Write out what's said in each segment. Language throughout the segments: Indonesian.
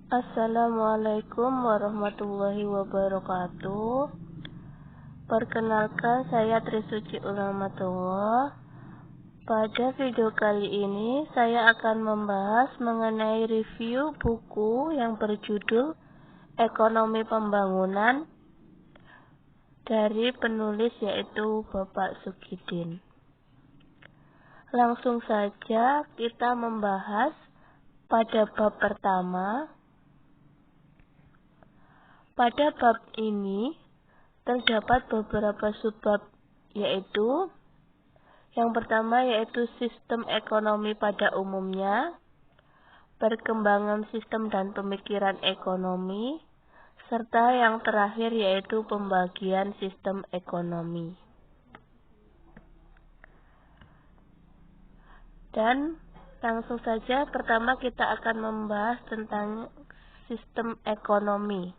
Assalamualaikum warahmatullahi wabarakatuh. Perkenalkan, saya Trisuci Ulamatullah. Pada video kali ini saya akan membahas mengenai review buku yang berjudul Ekonomi Pembangunan dari penulis yaitu Bapak Sugidin. Langsung saja kita membahas pada bab pertama. Pada bab ini terdapat beberapa subbab, yaitu yang pertama yaitu sistem ekonomi pada umumnya, perkembangan sistem dan pemikiran ekonomi, serta yang terakhir yaitu pembagian sistem ekonomi. Dan langsung saja pertama kita akan membahas tentang sistem ekonomi.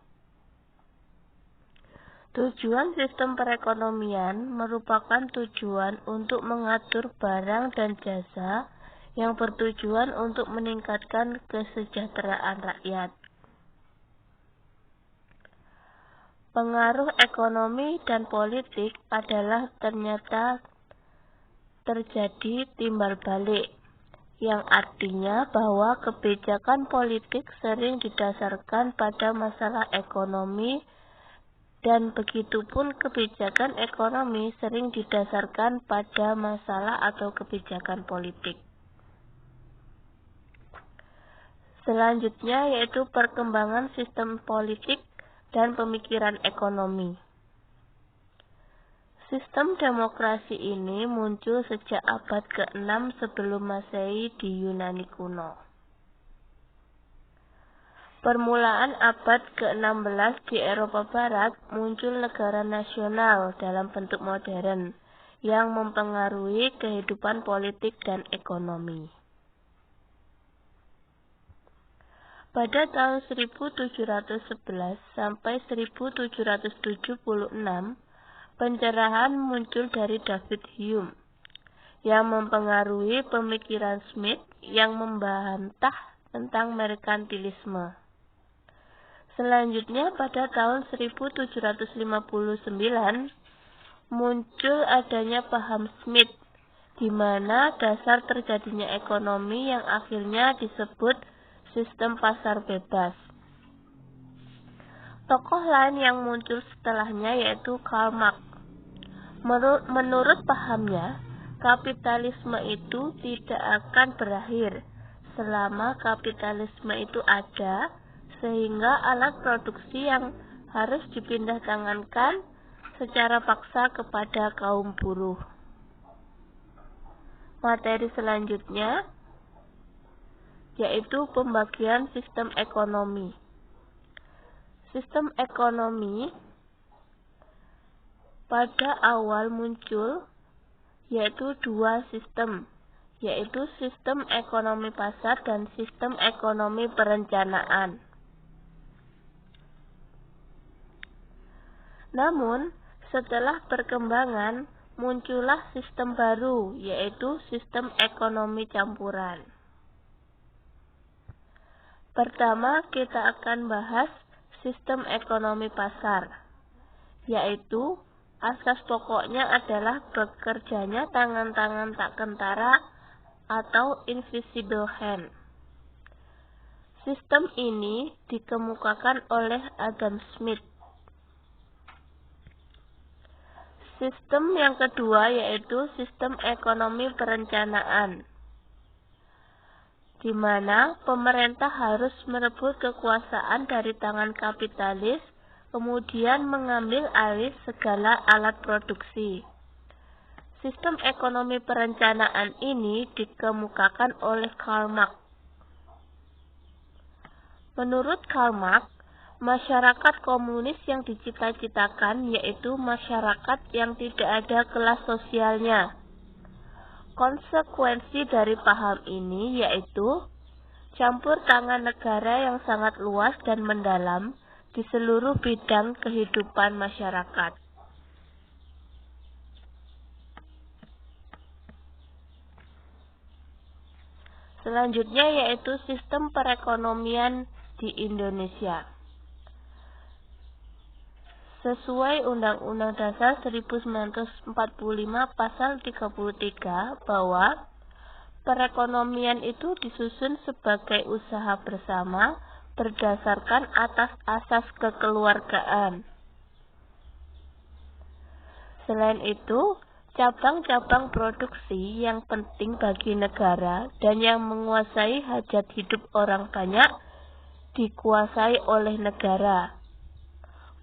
Tujuan sistem perekonomian merupakan tujuan untuk mengatur barang dan jasa yang bertujuan untuk meningkatkan kesejahteraan rakyat. Pengaruh ekonomi dan politik adalah ternyata terjadi timbal balik, yang artinya bahwa kebijakan politik sering didasarkan pada masalah ekonomi, dan begitupun kebijakan ekonomi sering didasarkan pada masalah atau kebijakan politik. Selanjutnya yaitu perkembangan sistem politik dan pemikiran ekonomi. Sistem demokrasi ini muncul sejak abad ke-6 sebelum Masehi di Yunani kuno. Permulaan abad ke-16 di Eropa Barat muncul negara nasional dalam bentuk modern yang mempengaruhi kehidupan politik dan ekonomi. Pada tahun 1711 sampai 1776, pencerahan muncul dari David Hume yang mempengaruhi pemikiran Smith yang membantah tentang merkantilisme. Selanjutnya pada tahun 1759 muncul adanya paham Smith, di mana dasar terjadinya ekonomi yang akhirnya disebut sistem pasar bebas. Tokoh lain yang muncul setelahnya yaitu Karl Marx. Menurut pahamnya, kapitalisme itu tidak akan berakhir selama kapitalisme itu ada, sehingga alat produksi yang harus dipindah tangankan secara paksa kepada kaum buruh. Materi selanjutnya yaitu pembagian sistem ekonomi. Sistem ekonomi pada awal muncul yaitu dua sistem, yaitu sistem ekonomi pasar dan sistem ekonomi perencanaan. Namun, setelah perkembangan, muncullah sistem baru, yaitu sistem ekonomi campuran. Pertama, kita akan bahas sistem ekonomi pasar, yaitu asas pokoknya adalah bekerjanya tangan-tangan tak kentara atau invisible hand. Sistem ini dikemukakan oleh Adam Smith. Sistem yang kedua yaitu sistem ekonomi perencanaan, di mana pemerintah harus merebut kekuasaan dari tangan kapitalis, kemudian mengambil alih segala alat produksi. Sistem ekonomi perencanaan ini dikemukakan oleh Karl Marx. Menurut Karl Marx, masyarakat komunis yang dicita-citakan yaitu masyarakat yang tidak ada kelas sosialnya. Konsekuensi dari paham ini yaitu campur tangan negara yang sangat luas dan mendalam di seluruh bidang kehidupan masyarakat. Selanjutnya yaitu sistem perekonomian di Indonesia. Sesuai Undang-Undang Dasar 1945 Pasal 33 bahwa perekonomian itu disusun sebagai usaha bersama berdasarkan atas asas kekeluargaan. Selain itu, cabang-cabang produksi yang penting bagi negara dan yang menguasai hajat hidup orang banyak dikuasai oleh negara.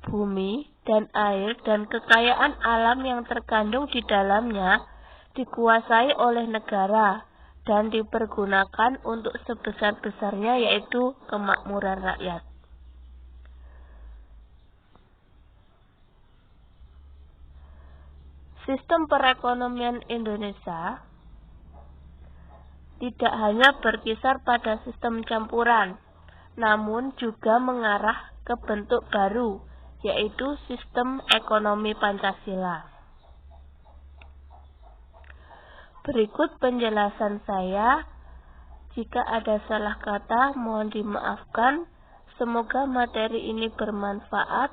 Bumi dan air dan kekayaan alam yang terkandung di dalamnya dikuasai oleh negara dan dipergunakan untuk sebesar-besarnya, yaitu kemakmuran rakyat. Sistem perekonomian Indonesia tidak hanya berkisar pada sistem campuran, namun juga mengarah ke bentuk baru, yaitu sistem ekonomi Pancasila. Berikut penjelasan saya. Jika ada salah kata, mohon dimaafkan. Semoga materi ini bermanfaat.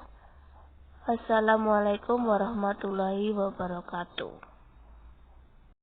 Assalamualaikum warahmatullahi wabarakatuh.